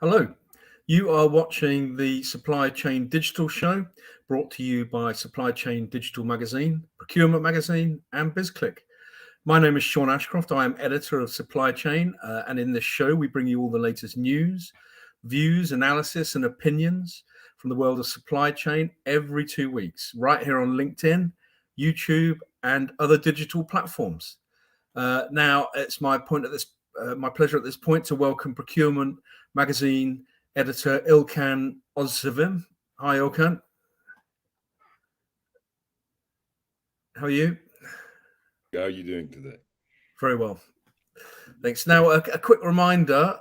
Hello, you are watching the Supply Chain Digital Show brought to you by Supply Chain Digital Magazine, Procurement Magazine, and BizClick. My name is Sean Ashcroft. I am editor of Supply Chain, and in this show, we bring you all the latest news, views, analysis, and opinions from the world of supply chain every 2 weeks, right here on LinkedIn, YouTube, and other digital platforms. Now, it's my pleasure at this point to welcome Procurement Magazine editor Ilkan Ozsevim. Hi, Ilkan. How are you? How are you doing today? Very well. Thanks. Now, a quick reminder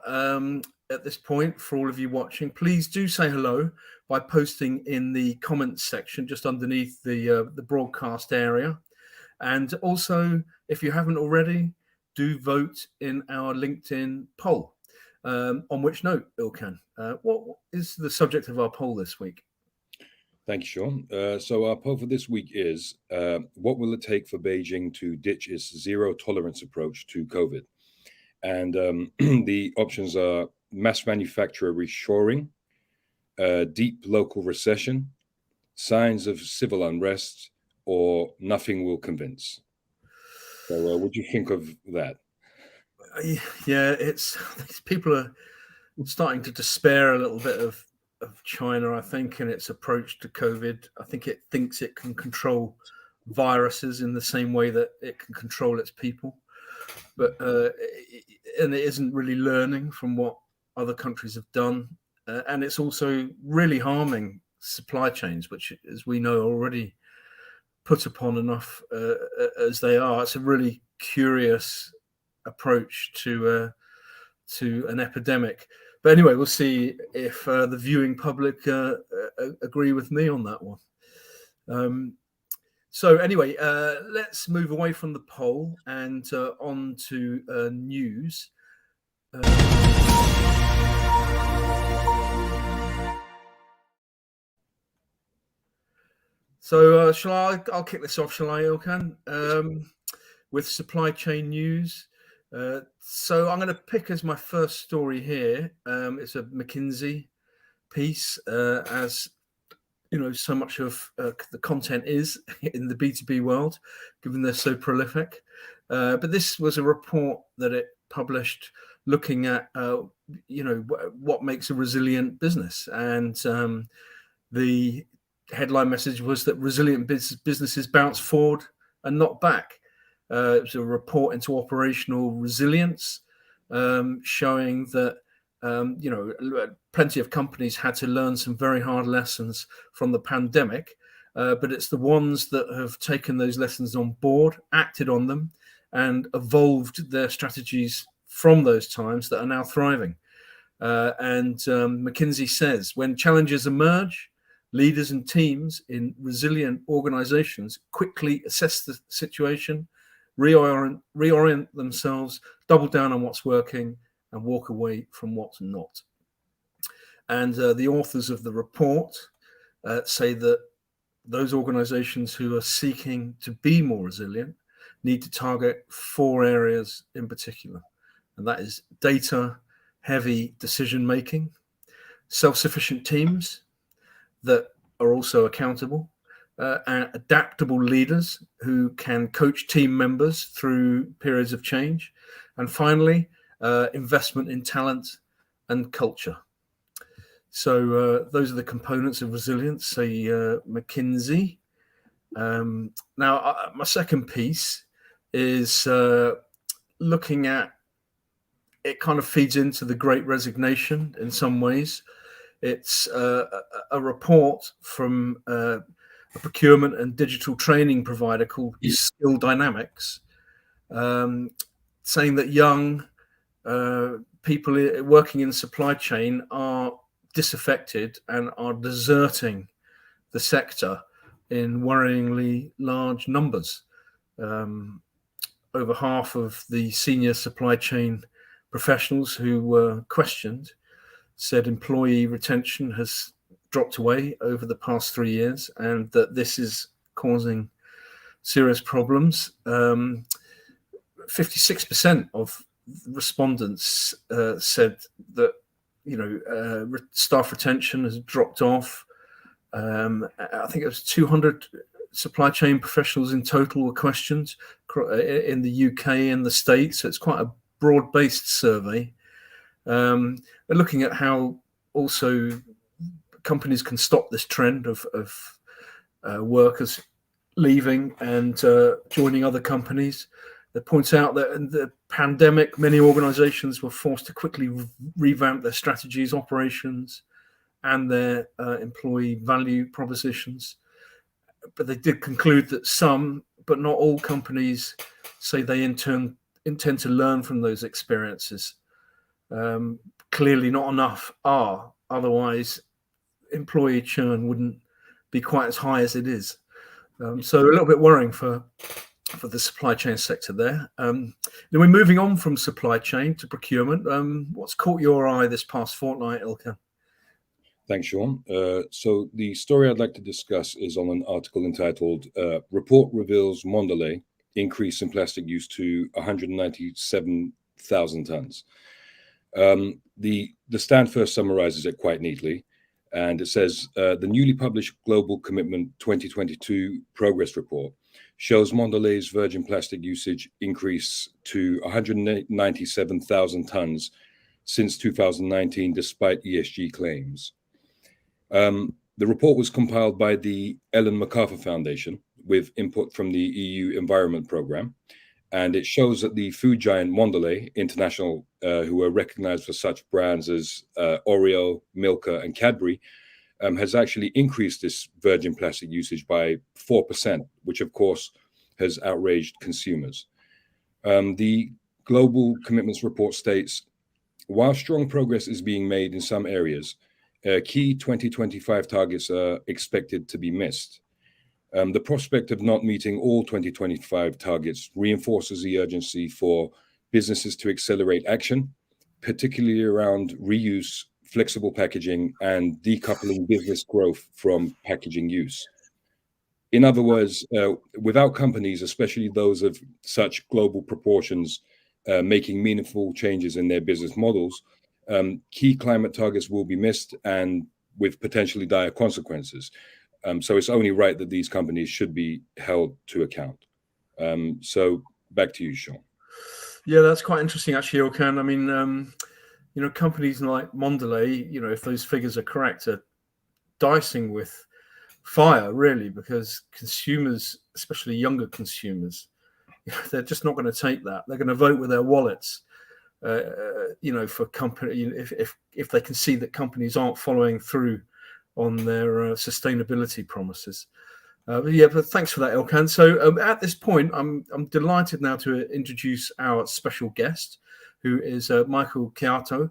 at this point for all of you watching, please do say hello by posting in the comments section just underneath the broadcast area. And also, if you haven't already, do vote in our LinkedIn poll. On which note, Ilkan, what is the subject of our poll this week? Thank you, Sean. So our poll for this week is, what will it take for Beijing to ditch its zero tolerance approach to COVID? And the options are mass manufacturer reshoring, deep local recession, signs of civil unrest, or nothing will convince. So what do you think of that? Yeah, people are starting to despair a little bit of China, I think, and its approach to COVID. I think it thinks it can control viruses in the same way that it can control its people, but and it isn't really learning from what other countries have done, and it's also really harming supply chains, which, as we know, already put upon enough as they are. It's a really curious approach to an epidemic. But anyway, we'll see if the viewing public agree with me on that one. So anyway, let's move away from the poll and on to news. So I'll kick this off, shall I, Ilkan? With supply chain news. So I'm going to pick as my first story here. It's a McKinsey piece, as you know, so much of the content is in the B2B world, given they're so prolific. But this was a report that it published looking at, what makes a resilient business. And the headline message was that resilient businesses bounce forward and not back. It was a report into operational resilience, showing that plenty of companies had to learn some very hard lessons from the pandemic, but it's the ones that have taken those lessons on board, acted on them, and evolved their strategies from those times that are now thriving. And McKinsey says, when challenges emerge, leaders and teams in resilient organizations quickly assess the situation, reorient themselves, double down on what's working, and walk away from what's not. And the authors of the report say that those organizations who are seeking to be more resilient need to target 4 areas in particular. And that is data-heavy decision-making, self-sufficient teams that are also accountable, and adaptable leaders who can coach team members through periods of change, and finally, investment in talent and culture. So those are the components of resilience, say McKinsey. Now, my second piece is looking at, it kind of feeds into the Great Resignation in some ways. It's a report from a procurement and digital training provider called Skill Dynamics, saying that young people working in supply chain are disaffected and are deserting the sector in worryingly large numbers. Over half of the senior supply chain professionals who were questioned said employee retention has dropped away over the past 3 years, and that this is causing serious problems. 56% of respondents said that staff retention has dropped off. I think it was 200 supply chain professionals in total were questioned in the UK and the States. So it's quite a broad-based survey. We're looking at how also companies can stop this trend of workers leaving and joining other companies. That points out that in the pandemic, many organizations were forced to quickly revamp their strategies, operations, and their employee value propositions. But they did conclude that some, but not all companies, say they intend to learn from those experiences. Clearly not enough are, otherwise employee churn wouldn't be quite as high as it is. So a little bit worrying for the supply chain sector there. Then we're moving on from supply chain to procurement. What's caught your eye this past fortnight, Ilka? Thanks, Sean. So the story I'd like to discuss is on an article entitled Report Reveals Mondelez Increase in Plastic Use to 197,000 tons. The stand first summarizes it quite neatly. And it says, the newly published Global Commitment 2022 Progress Report shows Mondelez's virgin plastic usage increase to 197,000 tons since 2019, despite ESG claims. The report was compiled by the Ellen MacArthur Foundation with input from the EU Environment Programme, and it shows that the food giant Mondelez International, who are recognized for such brands as Oreo, Milka, and Cadbury, has actually increased this virgin plastic usage by 4%, which of course has outraged consumers. The Global Commitments report states, while strong progress is being made in some areas, key 2025 targets are expected to be missed. The prospect of not meeting all 2025 targets reinforces the urgency for businesses to accelerate action, particularly around reuse, flexible packaging, and decoupling business growth from packaging use. In other words, without companies, especially those of such global proportions, making meaningful changes in their business models, key climate targets will be missed and with potentially dire consequences. So it's only right that these companies should be held to account. So back to you, Sean. Yeah, that's quite interesting, actually, Ilkan. I mean, companies like Mondelez, if those figures are correct, are dicing with fire, really, because consumers, especially younger consumers, they're just not going to take that. They're going to vote with their wallets, for company if they can see that companies aren't following through on their sustainability promises. But thanks for that, Ilkan. So at this point, I'm delighted now to introduce our special guest, who is Michael Chiato,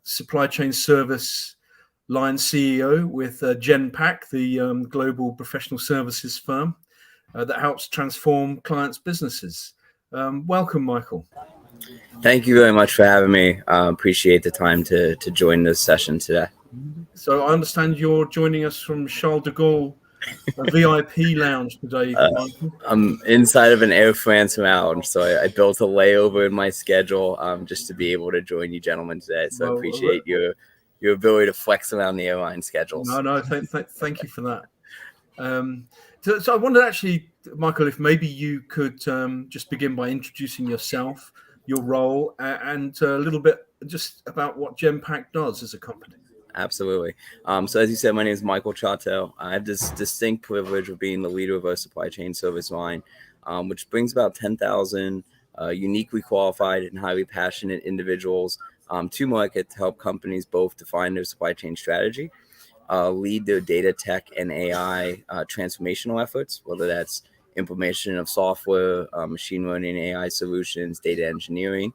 Supply Chain Service Line CEO with Genpact, the global professional services firm that helps transform clients' businesses. Welcome, Michael. Thank you very much for having me. Appreciate the time to join this session today. So I understand you're joining us from Charles de Gaulle VIP lounge today, Michael. I'm inside of an Air France lounge, so I built a layover in my schedule just to be able to join you gentlemen today. So I appreciate your ability to flex around the airline schedules. No, thank you for that. So I wondered actually, Michael, if maybe you could just begin by introducing yourself, your role, and a little bit just about what Genpact does as a company. Absolutely. So as you said, my name is Michael Chiato. I have this distinct privilege of being the leader of our supply chain service line, which brings about 10,000 uniquely qualified and highly passionate individuals to market to help companies both define their supply chain strategy, lead their data tech and AI transformational efforts, whether that's implementation of software, machine learning, AI solutions, data engineering.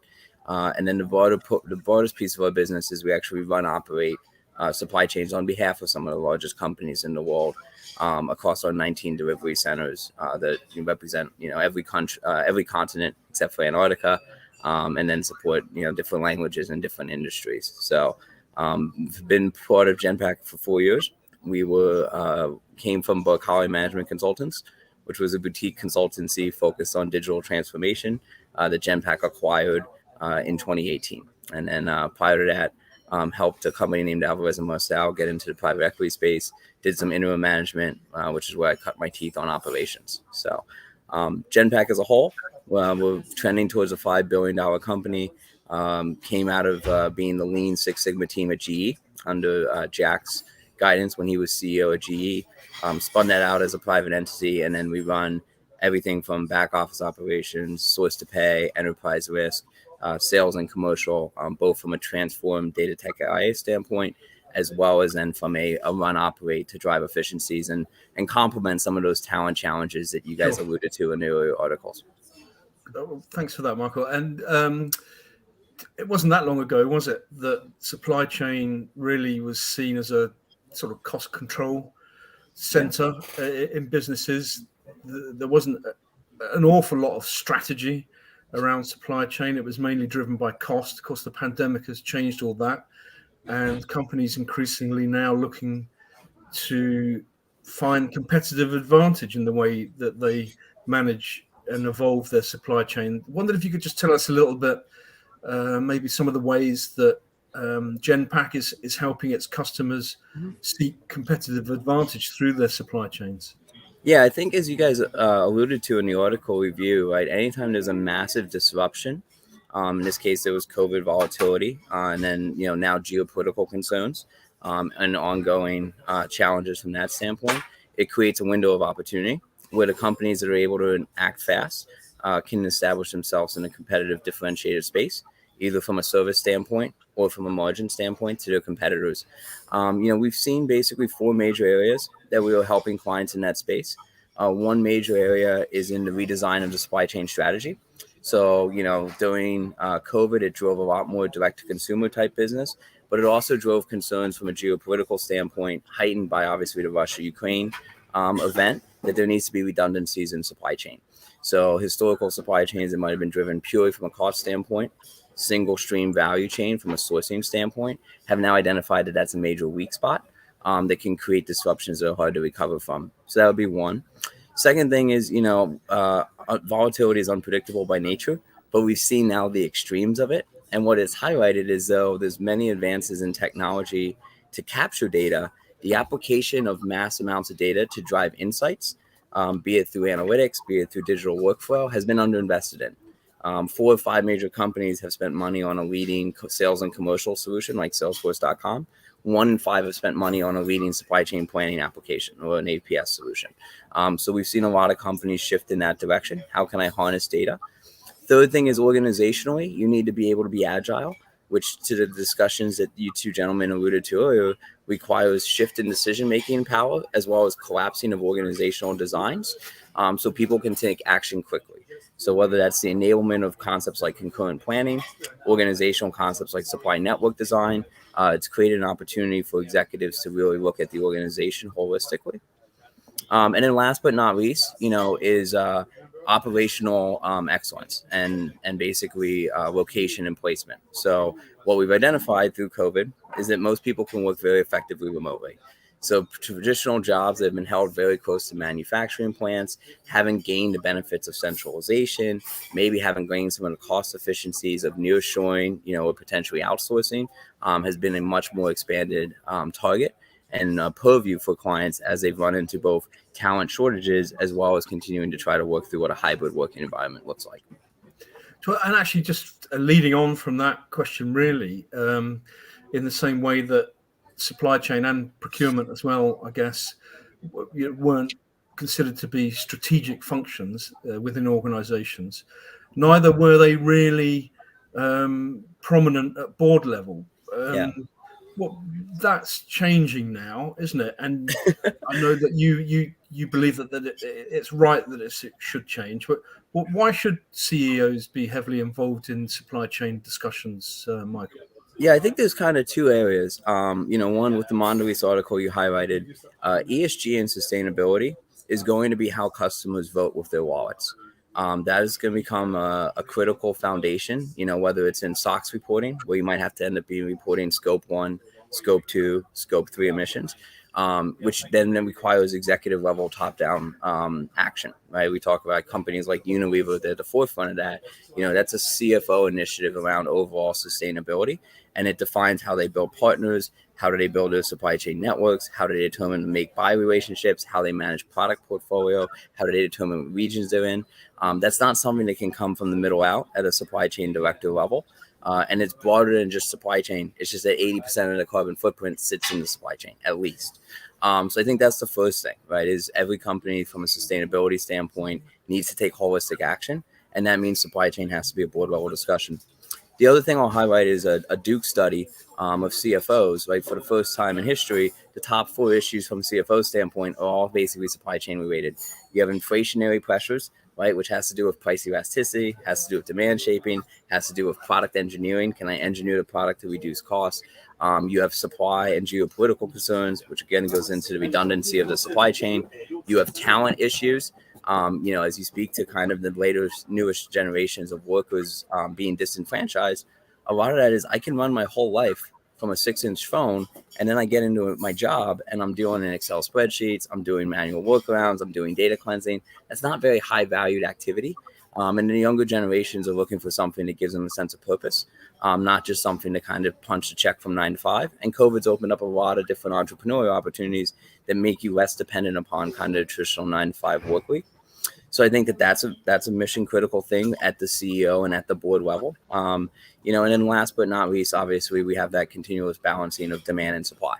And then the broadest piece of our business is we actually operate supply chains on behalf of some of the largest companies in the world across our 19 delivery centers that represent every country, every continent except for Antarctica, and then support different languages and different industries. So we've been part of Genpact for 4 years. We came from Berkeley Management Consultants, which was a boutique consultancy focused on digital transformation that Genpact acquired in 2018. And then prior to that, helped a company named Alvarez and Marsal get into the private equity space, did some interim management, which is where I cut my teeth on operations. So Genpact as a whole, we're trending towards a $5 billion company. Came out of being the Lean Six Sigma team at GE under Jack's guidance when he was CEO at GE. Spun that out as a private entity, and then we run everything from back office operations, source to pay, enterprise risk, sales and commercial, both from a transformed data tech IA standpoint, as well as then from a run operate to drive efficiencies and complement some of those talent challenges that you guys alluded to in the earlier articles. Oh, thanks for that, Michael. And it wasn't that long ago, was it, that supply chain really was seen as a sort of cost control center in businesses? There wasn't an awful lot of strategy around supply chain. It was mainly driven by cost. Of course, the pandemic has changed all that, and companies increasingly now looking to find competitive advantage in the way that they manage and evolve their supply chain. I wondered if you could just tell us a little bit, maybe some of the ways that Genpact is helping its customers seek competitive advantage through their supply chains. Yeah, I think as you guys alluded to in the article review, right, anytime there's a massive disruption, in this case, there was COVID volatility, and then, now geopolitical concerns and ongoing challenges from that standpoint, it creates a window of opportunity where the companies that are able to act fast can establish themselves in a competitive differentiated space, either from a service standpoint or from a margin standpoint to their competitors. We've seen basically 4 major areas that we are helping clients in that space. One major area is in the redesign of the supply chain strategy. So, during COVID, it drove a lot more direct-to-consumer type business, but it also drove concerns from a geopolitical standpoint, heightened by obviously the Russia-Ukraine event, that there needs to be redundancies in supply chain. So historical supply chains that might have been driven purely from a cost standpoint, single stream value chain from a sourcing standpoint, have now identified that that's a major weak spot that can create disruptions that are hard to recover from. So that would be one. Second thing is, volatility is unpredictable by nature, but we've seen now the extremes of it. And what it's highlighted is, though, there's many advances in technology to capture data, the application of mass amounts of data to drive insights, be it through analytics, be it through digital workflow, has been underinvested in. 4 or 5 major companies have spent money on a leading sales and commercial solution like Salesforce.com. 1 in 5 have spent money on a leading supply chain planning application or an APS solution. So we've seen a lot of companies shift in that direction. How can I harness data? Third thing is organizationally, you need to be able to be agile, which to the discussions that you two gentlemen alluded to earlier, requires shift in decision-making power as well as collapsing of organizational designs so people can take action quickly. So whether that's the enablement of concepts like concurrent planning, organizational concepts like supply network design, it's created an opportunity for executives to really look at the organization holistically. And then last but not least, is operational excellence and basically location and placement. So what we've identified through COVID is that most people can work very effectively remotely. So traditional jobs that have been held very close to manufacturing plants haven't gained the benefits of centralization, maybe haven't gained some of the cost efficiencies of nearshoring, or potentially outsourcing, has been a much more expanded target and purview for clients as they've run into both talent shortages as well as continuing to try to work through what a hybrid working environment looks like. And actually, just leading on from that question, really, in the same way that supply chain and procurement as well, I guess, weren't considered to be strategic functions within organizations. Neither were they really prominent at board level. Well, that's changing now, isn't it? And I know that you believe that it's right that it should change. But why should CEOs be heavily involved in supply chain discussions, Michael? Yeah, I think there's kind of 2 areas. One with the Mondelez article you highlighted, ESG and sustainability is going to be how customers vote with their wallets. That is going to become a critical foundation, whether it's in SOX reporting, where you might have to end up being reporting scope 1, scope 2, scope 3 emissions, which then requires executive level top-down action, right? We talk about companies like Unilever, they're at the forefront of that. That's a CFO initiative around overall sustainability, and it defines how they build partners, how do they build their supply chain networks, how do they determine the make-buy relationships, how they manage product portfolio, how do they determine what regions they're in. That's not something that can come from the middle out at a supply chain director level. And it's broader than just supply chain. It's just that 80% of the carbon footprint sits in the supply chain, at least. So I think that's the first thing, right, is every company from a sustainability standpoint needs to take holistic action. And that means supply chain has to be a board level discussion. The other thing I'll highlight is a Duke study of CFOs, right? For the first time in history, the top 4 issues from a CFO standpoint are all basically supply chain related. You have inflationary pressures, right, which has to do with price elasticity, has to do with demand shaping, has to do with product engineering. Can I engineer the product to reduce costs? You have supply and geopolitical concerns, which again goes into the redundancy of the supply chain. You have talent issues. As you speak to kind of the latest, newest generations of workers being disenfranchised, a lot of that is I can run my whole life from a 6-inch phone, and then I get into my job and I'm doing in Excel spreadsheets, I'm doing manual workarounds, I'm doing data cleansing. That's not very high valued activity. And the younger generations are looking for something that gives them a sense of purpose, not just something to kind of punch a check from 9 to 5. And COVID's opened up a lot of different entrepreneurial opportunities that make you less dependent upon kind of the traditional 9 to 5 work week. So I think that's a mission critical thing at the CEO and at the board level. And then last but not least, obviously, we have that continuous balancing of demand and supply.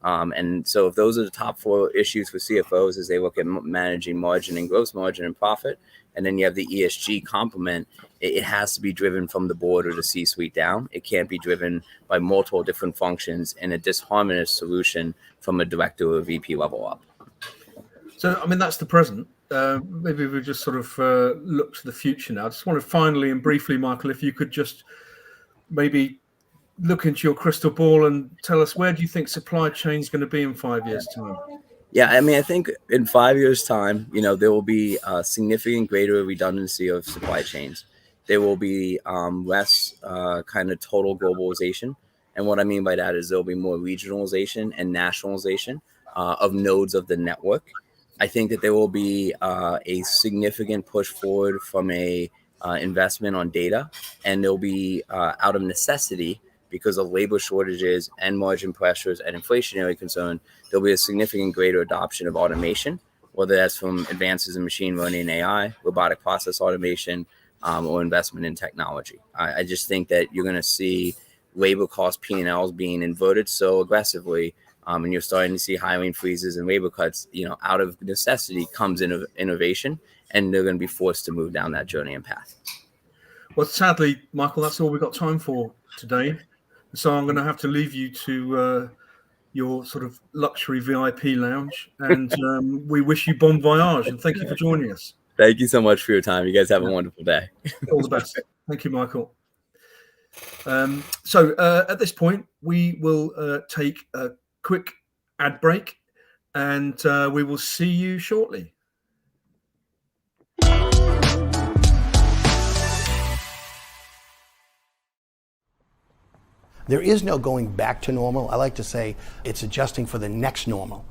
And so if those are the top 4 issues for CFOs as they look at managing margin and gross margin and profit, and then you have the ESG complement, it has to be driven from the board or the C-suite down. It can't be driven by multiple different functions in a disharmonious solution from a director or VP level up. So, I mean, that's the present. Maybe we just sort of look to the future now. I just want to finally and briefly, Michael, if you could just maybe look into your crystal ball and tell us, where do you think supply chain is going to be in 5 years' time? Yeah, I mean, I think in 5 years' time, there will be a significant greater redundancy of supply chains. There will be less kind of total globalization. And what I mean by that is there'll be more regionalization and nationalization of nodes of the network. I think that there will be a significant push forward from a investment on data, and there'll be out of necessity, because of labor shortages and margin pressures and inflationary concern, there'll be a significant greater adoption of automation, whether that's from advances in machine learning and AI, robotic process automation, or investment in technology. I just think that you're going to see labor cost P&Ls being inverted so aggressively, and you're starting to see hiring freezes and labor cuts. Out of necessity comes innovation, and they're going to be forced to move down that journey and path. Well, sadly, Michael, that's all we've got time for today. So I'm going to have to leave you to your sort of luxury VIP lounge, and we wish you bon voyage, and thank you for joining us. Thank you so much for your time. You guys have a wonderful day. All the best. Thank you, Michael. So at this point, we will take a quick ad break, and we will see you shortly. There is no going back to normal. I like to say it's adjusting for the next normal.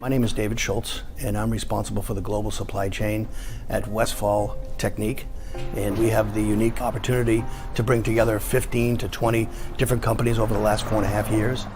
My name is David Schultz, and I'm responsible for the global supply chain at Westfall Technique. And we have the unique opportunity to bring together 15 to 20 different companies over the last 4.5 years.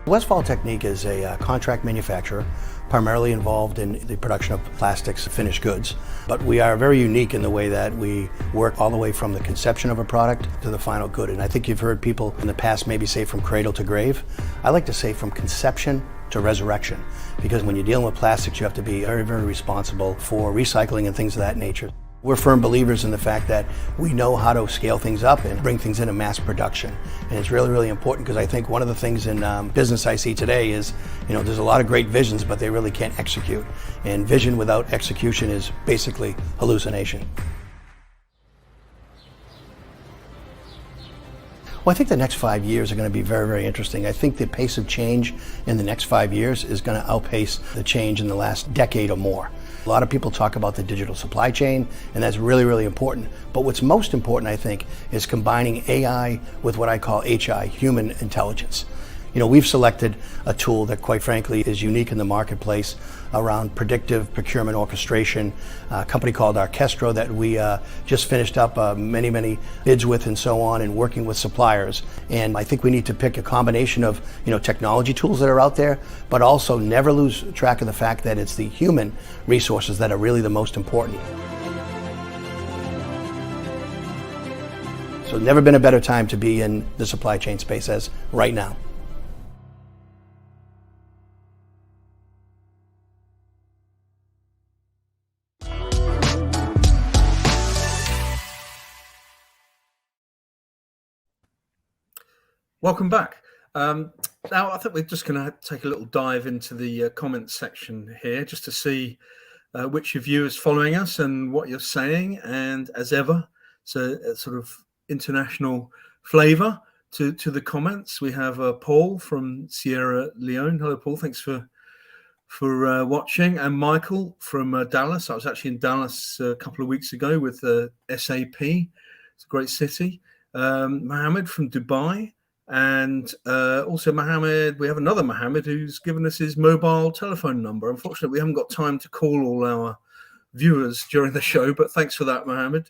Westfall Technique is a contract manufacturer, primarily involved in the production of plastics finished goods. But we are very unique in the way that we work all the way from the conception of a product to the final good. And I think you've heard people in the past maybe say from cradle to grave. I like to say from conception to resurrection, because when you're dealing with plastics, you have to be very, very responsible for recycling and things of that nature. We're firm believers in the fact that we know how to scale things up and bring things into mass production. And it's really, really important, because I think one of the things in business I see today is, there's a lot of great visions, but they really can't execute. And vision without execution is basically hallucination. Well, I think the next 5 years are going to be very, very interesting. I think the pace of change in the next 5 years is going to outpace the change in the last decade or more. A lot of people talk about the digital supply chain, and that's really, really important. But what's most important, I think, is combining AI with what I call HI, human intelligence. We've selected a tool that, quite frankly, is unique in the marketplace around predictive procurement orchestration, a company called Orchestro that we just finished up many bids with and so on, and working with suppliers. And I think we need to pick a combination of technology tools that are out there, but also never lose track of the fact that it's the human resources that are really the most important. So never been a better time to be in the supply chain space as right now. Welcome back. Now, I think we're just going to take a little dive into the comments section here just to see which of you is following us and what you're saying. And as ever, so a sort of international flavor to the comments. We have Paul from Sierra Leone. Hello, Paul. Thanks for watching. And Michael from Dallas. I was actually in Dallas a couple of weeks ago with SAP. It's a great city. Mohammed from Dubai. And also Mohammed, we have another Mohammed who's given us his mobile telephone number. Unfortunately, we haven't got time to call all our viewers during the show, but thanks for that, Mohammed.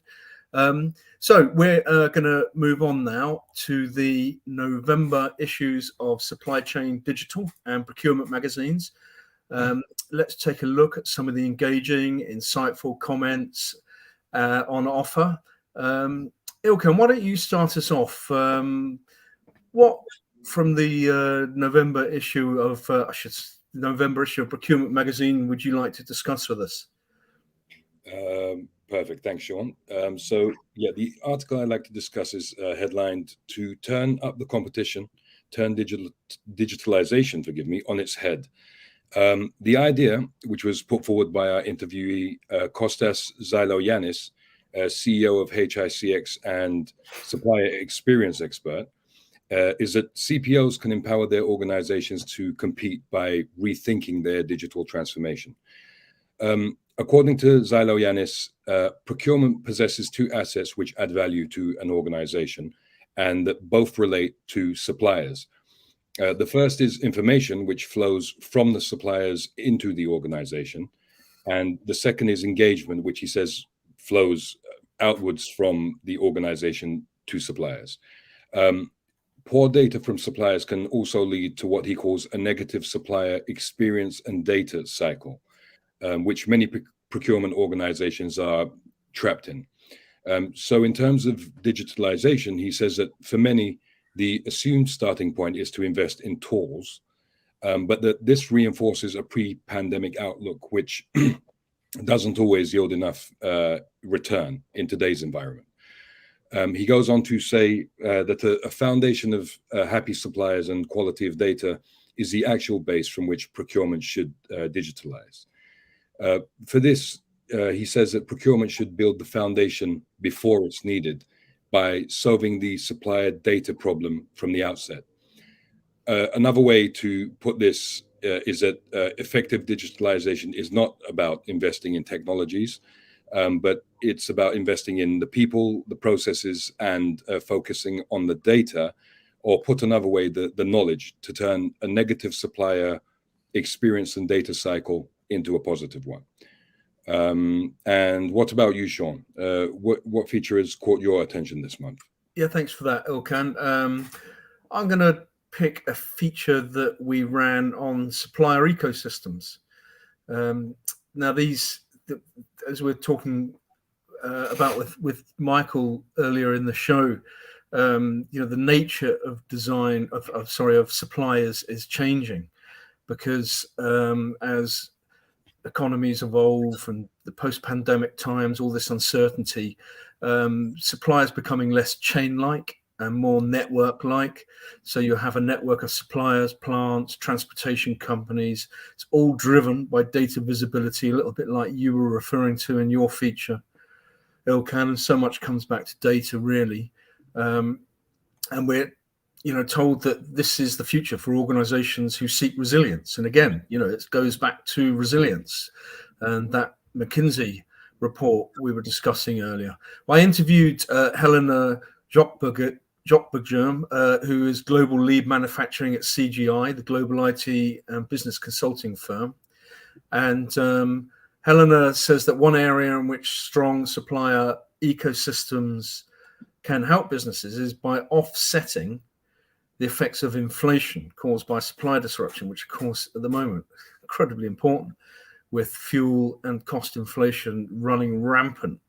So we're going to move on now to the November issues of Supply Chain Digital and Procurement magazines. Let's take a look at some of the engaging, insightful comments on offer. Ilkan, why don't you start us off? What from the November issue of Procurement magazine would you like to discuss with us? Perfect, thanks, Sean. So yeah, the article I'd like to discuss is headlined "To Turn Up the Competition, Turn Digitalization, on its head." The idea, which was put forward by our interviewee Kostas Zyloyannis, CEO of HICX and supplier experience expert, is that CPOs can empower their organizations to compete by rethinking their digital transformation. According to Zyloyannis, procurement possesses two assets which add value to an organization and that both relate to suppliers. The first is information which flows from the suppliers into the organization. And the second is engagement, which he says flows outwards from the organization to suppliers. Poor data from suppliers can also lead to what he calls a negative supplier experience and data cycle, which many procurement organizations are trapped in. So in terms of digitalization, he says that for many, the assumed starting point is to invest in tools, but that this reinforces a pre-pandemic outlook, which doesn't always yield enough return in today's environment. He goes on to say that a foundation of happy suppliers and quality of data is the actual base from which procurement should digitalize. For this, he says that procurement should build the foundation before it's needed by solving the supplier data problem from the outset. Another way to put this is that effective digitalization is not about investing in technologies, but it's about investing in the people, the processes, and focusing on the data, or put another way, the knowledge, to turn a negative supplier experience and data cycle into a positive one. And what about you, Sean? What feature has caught your attention this month? Yeah, thanks for that, Ilkan. I'm going to pick a feature that we ran on supplier ecosystems. Now, these, as we're talking about with Michael earlier in the show, the nature of design of suppliers is changing, because as economies evolve and the post-pandemic times, all this uncertainty, suppliers becoming less chain-like and more network-like. So you have a network of suppliers, plants, transportation companies. It's all driven by data visibility, a little bit like you were referring to in your feature, Ilkan. And so much comes back to data, really. And we're told that this is the future for organizations who seek resilience. And again, it goes back to resilience, and that McKinsey report we were discussing earlier. I interviewed Helena Jochbergerm, who is global lead manufacturing at CGI, the global IT and business consulting firm. And Helena says that one area in which strong supplier ecosystems can help businesses is by offsetting the effects of inflation caused by supply disruption, which of course at the moment incredibly important with fuel and cost inflation running rampant,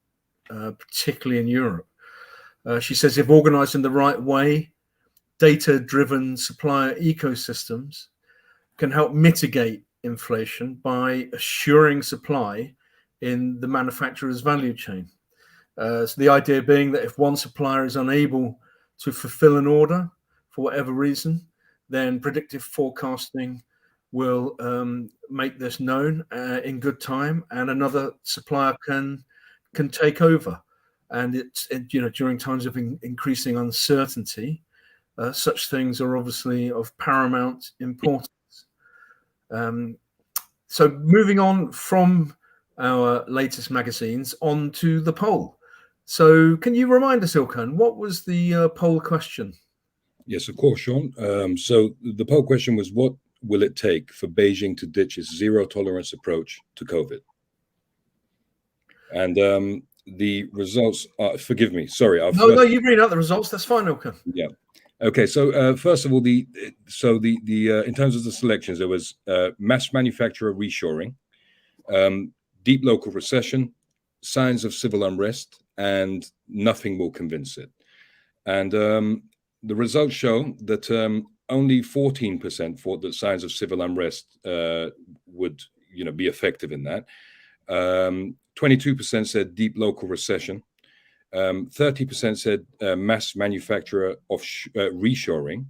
particularly in Europe. She says if organized in the right way, data-driven supplier ecosystems can help mitigate inflation by assuring supply in the manufacturer's value chain. So the idea being that if one supplier is unable to fulfill an order for whatever reason, then predictive forecasting will make this known in good time, and another supplier can take over. And it's during times of increasing uncertainty, such things are obviously of paramount importance. So moving on from our latest magazines on to the poll. So can you remind us, Ilkan, what was the poll question? Yes, of course, Sean. So the poll question was, what will it take for Beijing to ditch its zero tolerance approach to COVID? And the results are, forgive me, sorry. No, you read out the results. That's fine, Ilkan. Yeah. Okay. So first of all, the in terms of the selections, there was mass manufacturer reshoring, deep local recession, signs of civil unrest, and nothing will convince it. And the results show that only 14% thought that signs of civil unrest would, be effective in that. 22% said deep local recession. 30% said mass manufacturer of reshoring,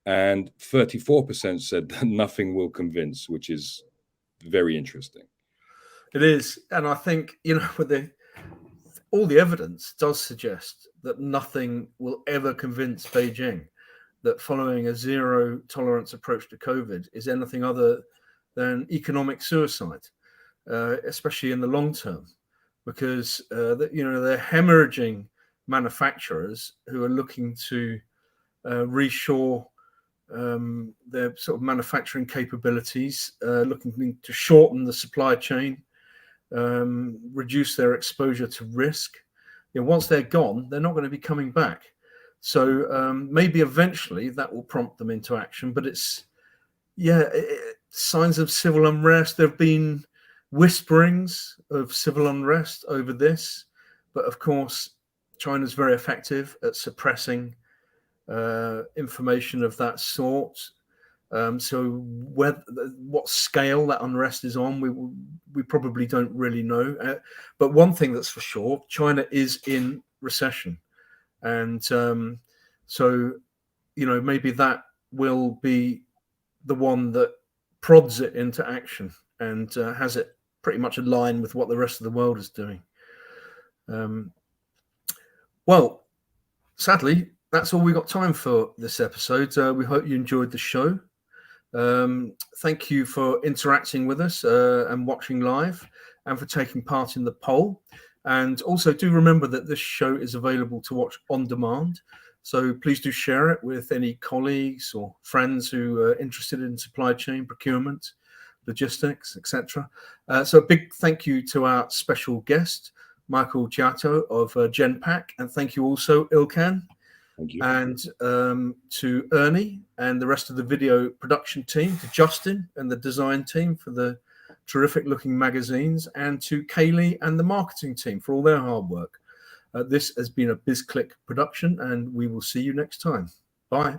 and 34% said that nothing will convince, which is very interesting. It is, and I think with all the evidence does suggest that nothing will ever convince Beijing that following a zero tolerance approach to COVID is anything other than economic suicide, especially in the long term, because they're hemorrhaging manufacturers who are looking to reshore their sort of manufacturing capabilities, looking to shorten the supply chain, reduce their exposure to risk. Once they're gone, they're not going to be coming back. So maybe eventually that will prompt them into action. But it's signs of civil unrest. There have been whisperings of civil unrest over this, but of course China's very effective at suppressing information of that sort. So what scale that unrest is on, we probably don't really know. But one thing that's for sure, China is in recession, and so maybe that will be the one that prods it into action and has it pretty much aligned with what the rest of the world is doing. Well, sadly, that's all we got time for this episode. We hope you enjoyed the show. Thank you for interacting with us and watching live, and for taking part in the poll. And also do remember that this show is available to watch on demand. So please do share it with any colleagues or friends who are interested in supply chain, procurement, logistics, etc. So a big thank you to our special guest, Michael Chiato of Genpack, and thank you also, Ilkan. Thank you. And to Ernie and the rest of the video production team, to Justin and the design team for the terrific looking magazines, and to Kaylee and the marketing team for all their hard work. This has been a BizClick production, and we will see you next time. Bye.